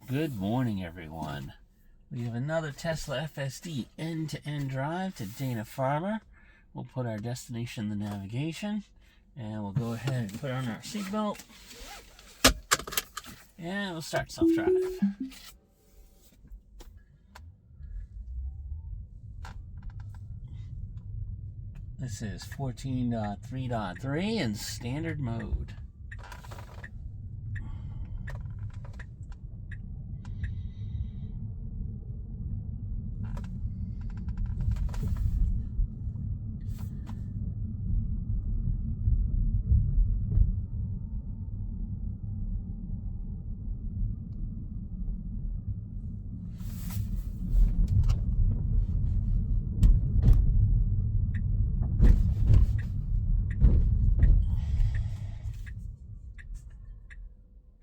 Good morning, everyone. We have another Tesla FSD end-to-end drive to Dana-Farber. We'll put our destination in the navigation, and we'll go ahead and put on our seatbelt, and we'll start self-drive. This is 14.3.3 in standard mode.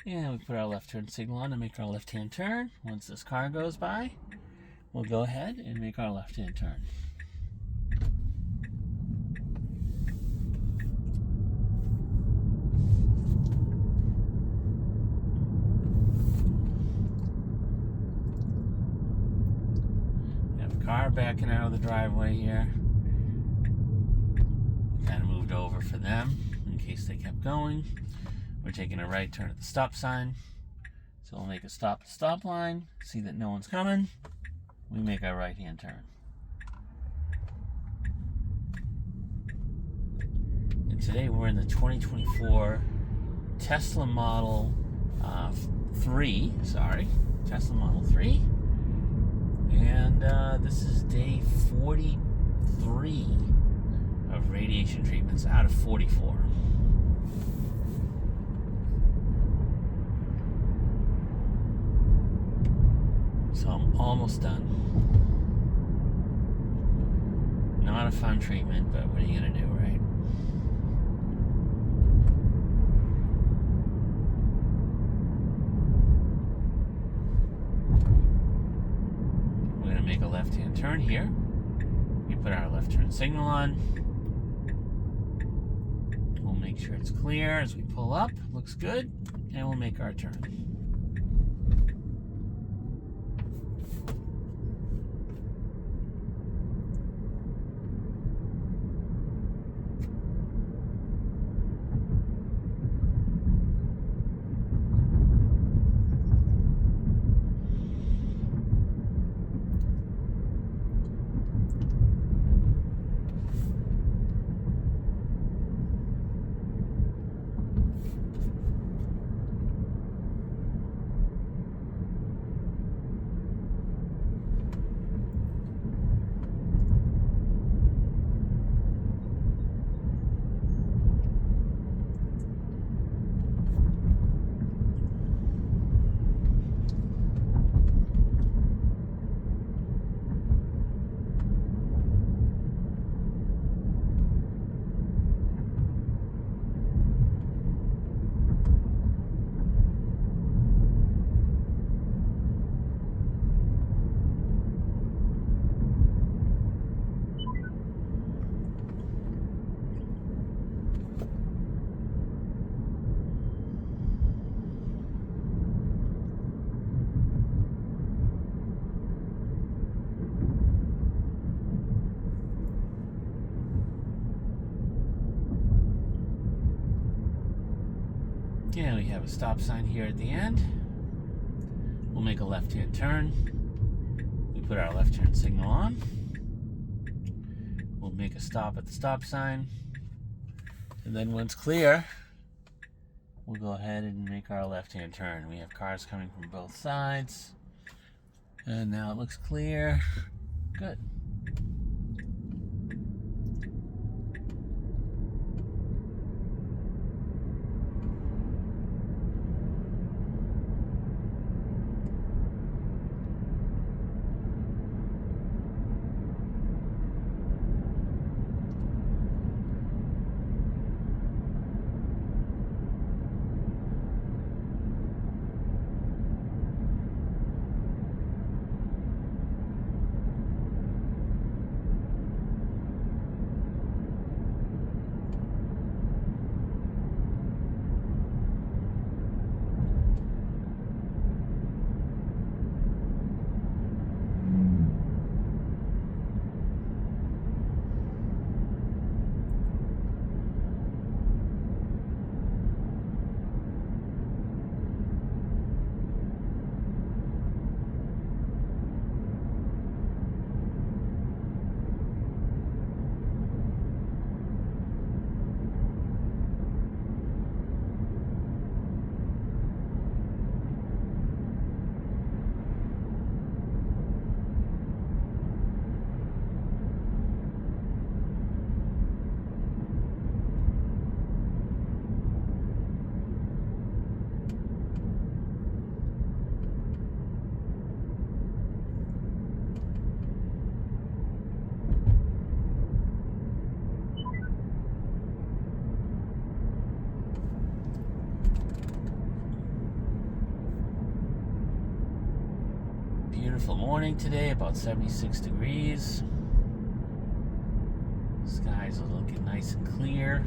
And we put our left turn signal on to make our left-hand turn. Once this car goes by, we'll go ahead and make our left-hand turn. We have a car backing out of the driveway here. Kind of moved over for them in case they kept going. We're taking a right turn at the stop sign. So we'll make a stop at the stop line, see that no one's coming. We make our right-hand turn. And today we're in the 2024 Tesla Model 3. Tesla Model 3. And this is day 43 of radiation treatments out of 44. So I'm almost done. Not a fun treatment, but what are you gonna do, right? We're gonna make a left-hand turn here. We put our left turn signal on. We'll make sure it's clear as we pull up. Looks good. And we'll make our turn. And we have a stop sign here at the end. We'll make a left-hand turn. We put our left turn signal on. We'll make a stop at the stop sign. And then when it's clear, we'll go ahead and make our left-hand turn. We have cars coming from both sides. And now it looks clear. Good. Beautiful morning today, about 76 degrees. Skies are looking nice and clear.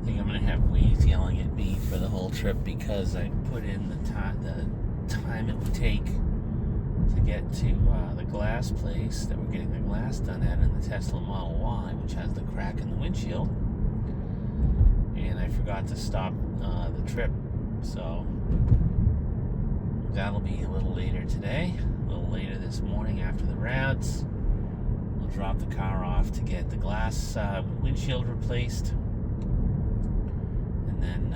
I think I'm gonna have Waze yelling at me for the whole trip because I put in the time it would take to get to the glass place that we're getting the glass done at in the Tesla Model Y, which has the crack in the windshield, and I forgot to stop the trip, so that'll be a little later today, a little later this morning after the routes. We'll drop the car off to get the glass windshield replaced. And then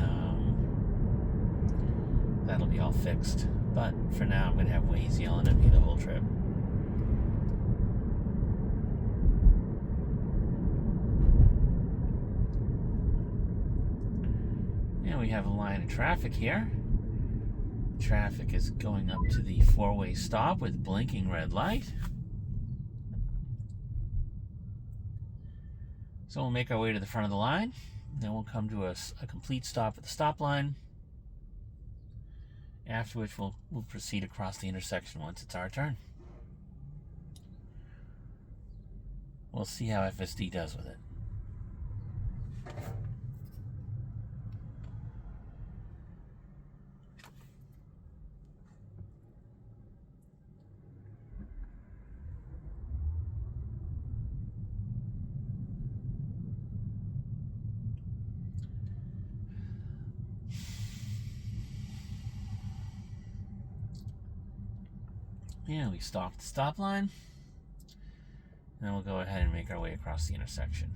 that'll be all fixed. But for now, I'm going to have Waze yelling at me the whole trip. And we have a line of traffic here. Traffic is going up to the four-way stop with blinking red light. So we'll make our way to the front of the line. Then we'll come to a complete stop at the stop line, after which we'll proceed across the intersection once it's our turn. We'll see how FSD does with it. Yeah, we stop at the stop line, and then we'll go ahead and make our way across the intersection.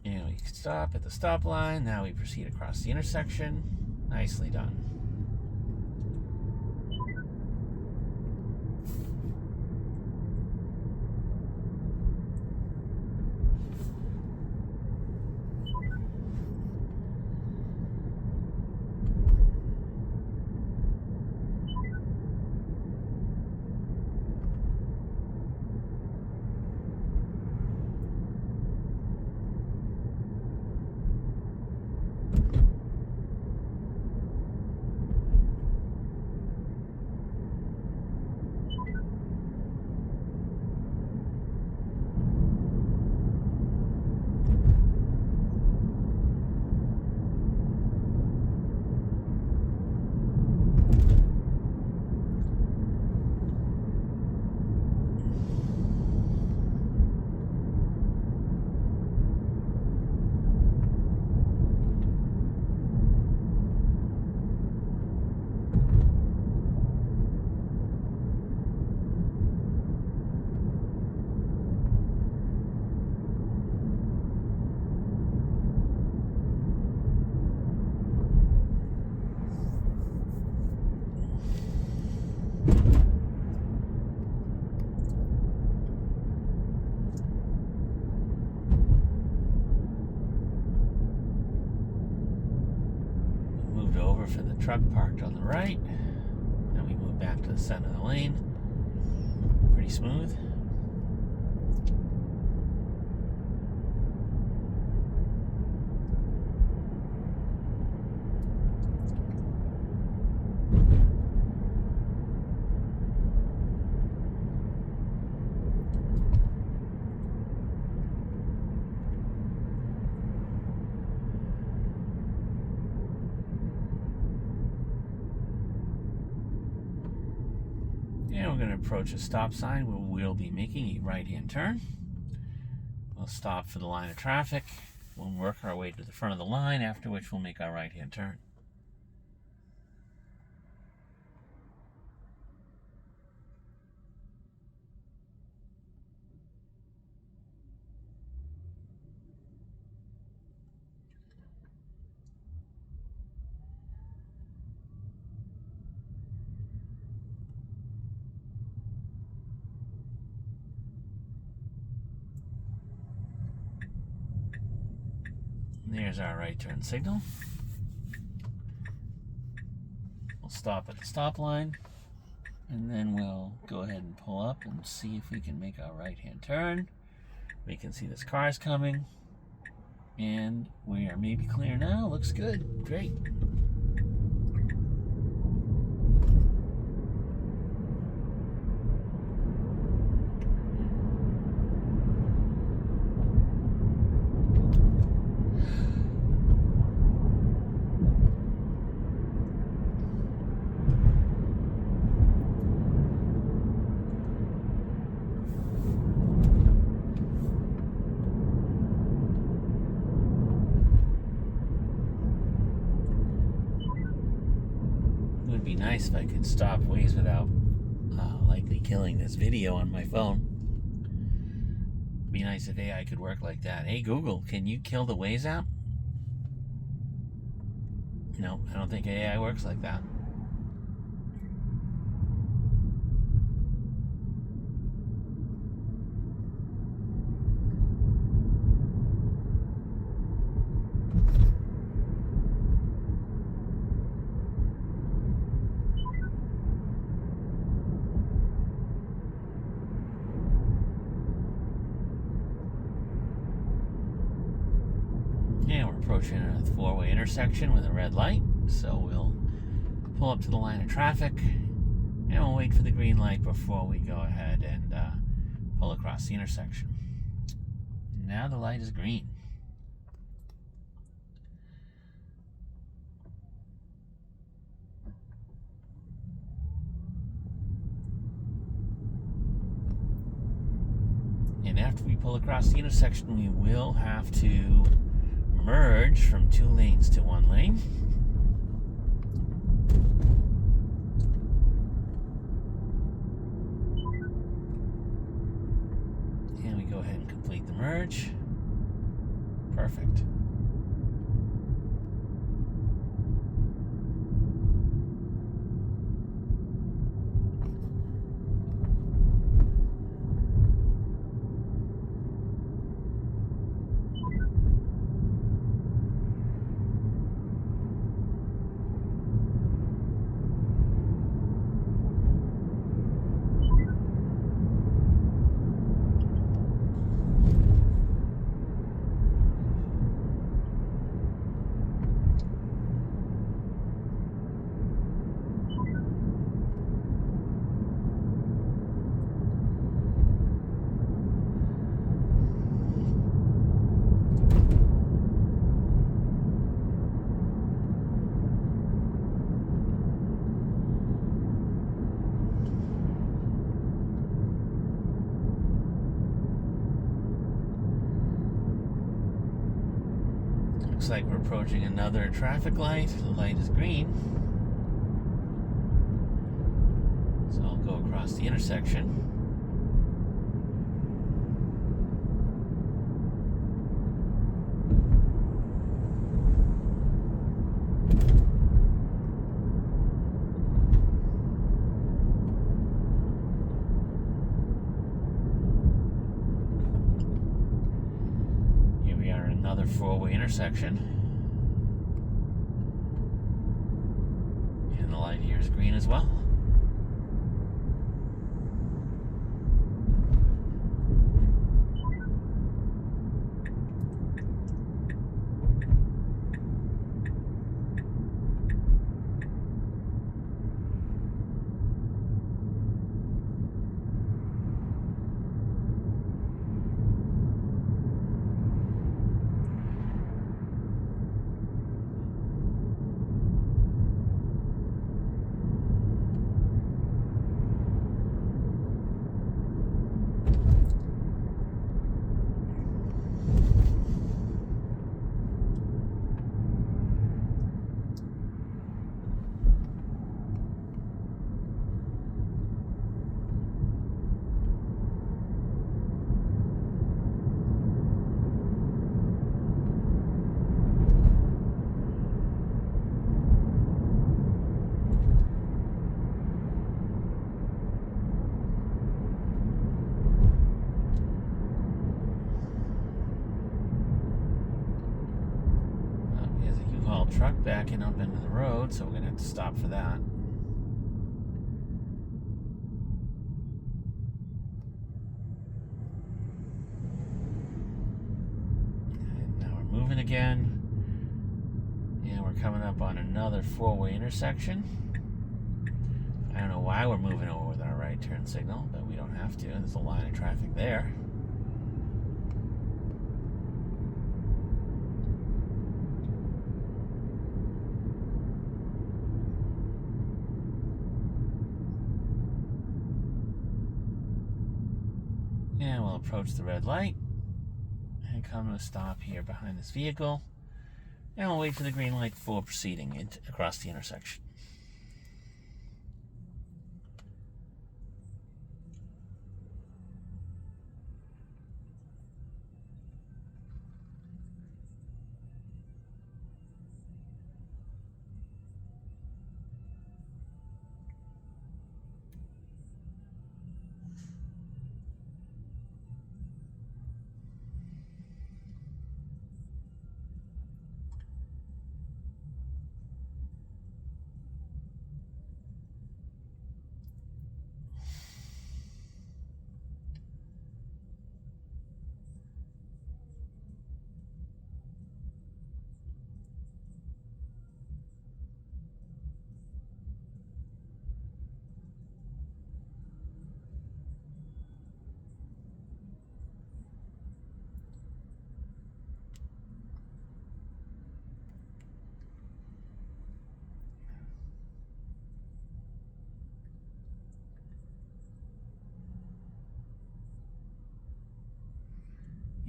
And we stop at the stop line. Now we proceed across the intersection. Nicely done. over for the truck parked on the right. Then we move back to the center of the lane. Pretty smooth. And we're going to approach a stop sign where we'll be making a right-hand turn. We'll stop for the line of traffic. We'll work our way to the front of the line, after which we'll make our right-hand turn. There's our right turn signal. We'll stop at the stop line, and then we'll go ahead and pull up and see if we can make our right-hand turn. We can see this car's coming, and we are maybe clear now. Looks good. Great. Would be nice if I could stop Waze without likely killing this video on my phone. Be nice if AI could work like that. Hey Google, can you kill the Waze app? No, I don't think AI works like that. And we're approaching a four-way intersection with a red light, so we'll pull up to the line of traffic, and we'll wait for the green light before we go ahead and pull across the intersection. Now the light is green. And after we pull across the intersection, we will have to merge from 2 lanes to 1 lane. And we go ahead and complete the merge. Perfect. Looks like we're approaching another traffic light. The light is green. So I'll go across the intersection. Here we are at another four-way intersection. And the light here is green as well. Truck backing up into the road, so we're gonna have to stop for that. And now we're moving again, and we're coming up on another four-way intersection. I don't know why we're moving over with our right turn signal, but we don't have to. There's a line of traffic there. And we'll approach the red light and come to a stop here behind this vehicle. And we'll wait for the green light before proceeding across the intersection.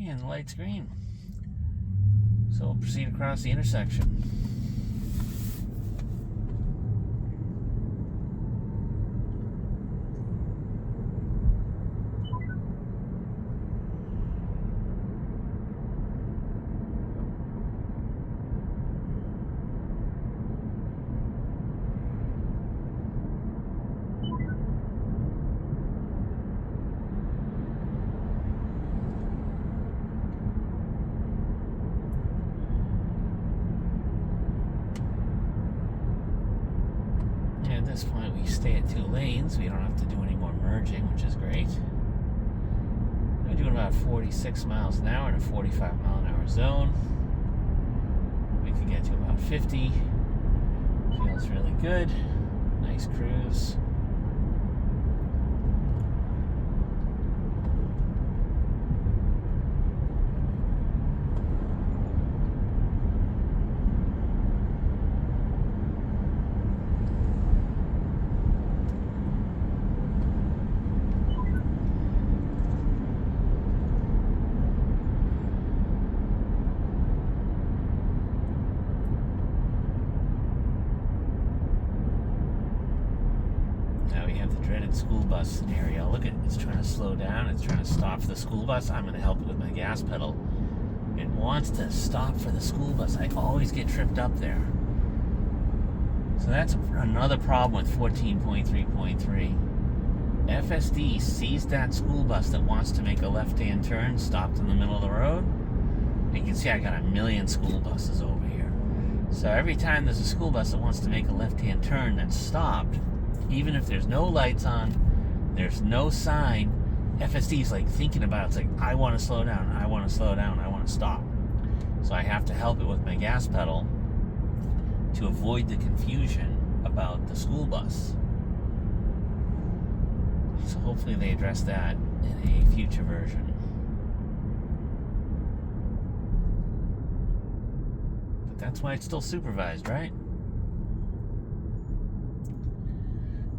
And the light's green. So we'll proceed across the intersection. At this point, we stay at 2 lanes. We don't have to do any more merging, which is great. We're doing about 46 miles an hour in a 45 mile an hour zone. We can get to about 50. Feels really good. Nice cruise. School bus scenario. Look at it, it's trying to slow down, it's trying to stop for the school bus. I'm going to help it with my gas pedal. It wants to stop for the school bus. I always get tripped up there. So that's another problem with 14.3.3. FSD sees that school bus that wants to make a left-hand turn, stopped in the middle of the road. You can see I got a million school buses over here. So every time there's a school bus that wants to make a left-hand turn that's stopped, even if there's no lights on, there's no sign, FSD is like thinking about it. It's like, I want to slow down, I want to slow down, I want to stop. So I have to help it with my gas pedal to avoid the confusion about the school bus. So hopefully they address that in a future version. But that's why it's still supervised, right?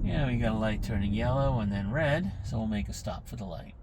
Yeah, we got a light turning yellow and then red, so we'll make a stop for the light.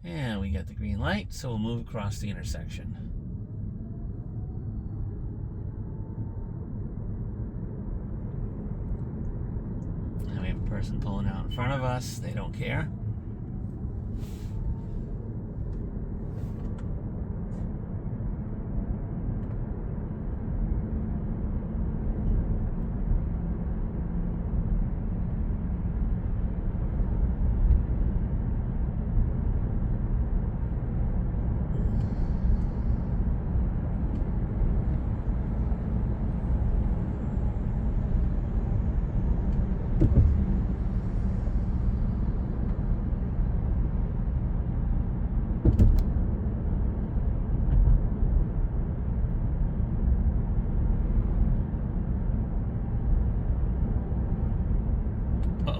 And we got the green light, so we'll move across the intersection. And we have a person pulling out in front of us. They don't care.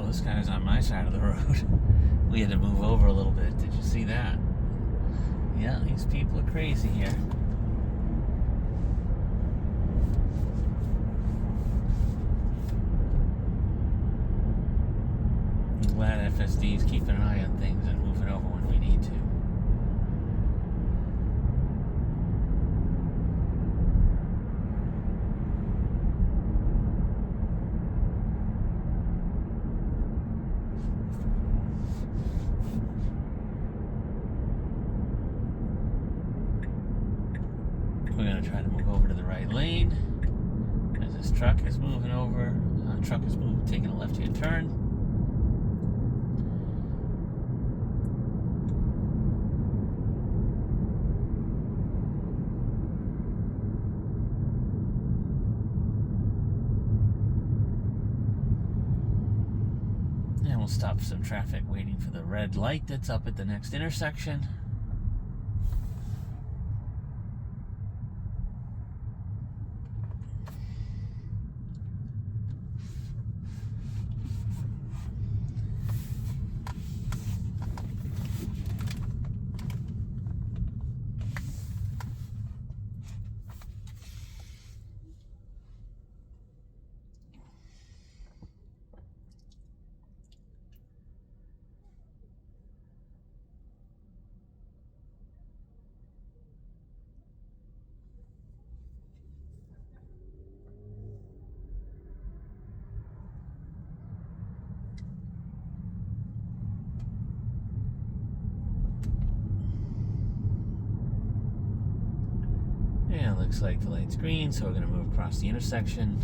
This guy's on my side of the road. We had to move over a little bit. Did you see that? Yeah, these people are crazy here. I'm glad FSD is keeping an eye on things and moving over when we need to. We're going to try to move over to the right lane as this truck is moving over. Truck is taking a left-hand turn. And we'll stop some traffic waiting for the red light that's up at the next intersection. Yeah, looks like the light's green, so we're going to move across the intersection.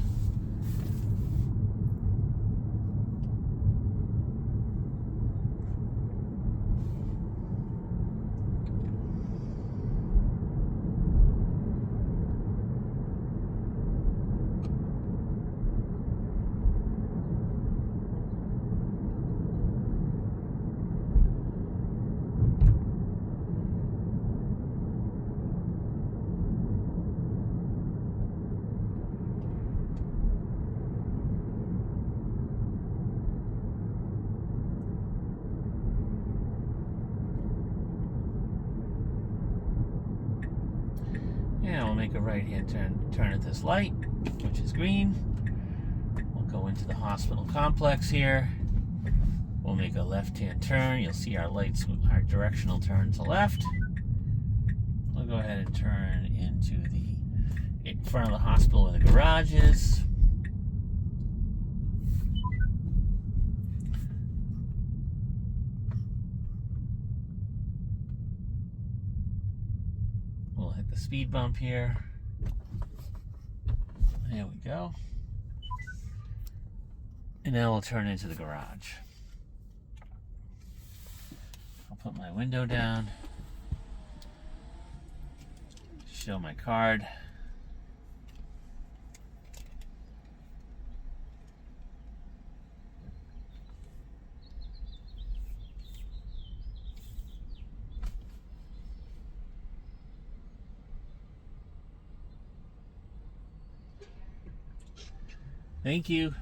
And we'll make a right-hand turn at this light, which is green. We'll go into the hospital complex here. We'll make a left-hand turn. You'll see our lights, our directional turn to left. We'll go ahead and turn into the in front of the hospital where the garage is. We'll hit the speed bump here. There we go. And now we'll turn into the garage. I'll put my window down. Show my card. Thank you.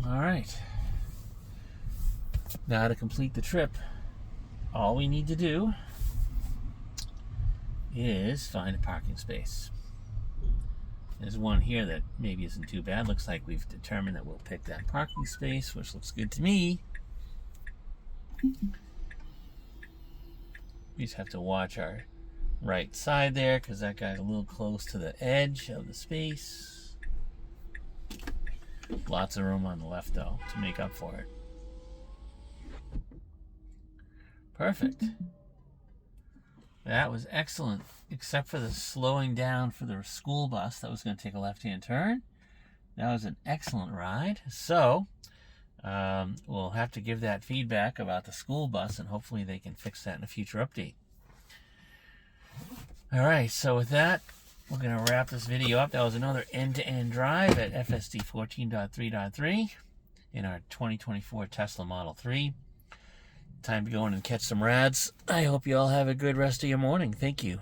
All right. Now to complete the trip, all we need to do is find a parking space. There's one here that maybe isn't too bad. Looks like we've determined that we'll pick that parking space, which looks good to me. We just have to watch our right side there because that guy's a little close to the edge of the space. Lots of room on the left though to make up for it. Perfect. That was excellent, except for the slowing down for the school bus that was going to take a left-hand turn. That was an excellent ride. So we'll have to give that feedback about the school bus, and hopefully they can fix that in a future update. All right, so with that, we're going to wrap this video up. That was another end-to-end drive at FSD 14.3.3 in our 2024 Tesla Model 3. Time to go in and catch some rads. I hope you all have a good rest of your morning. Thank you.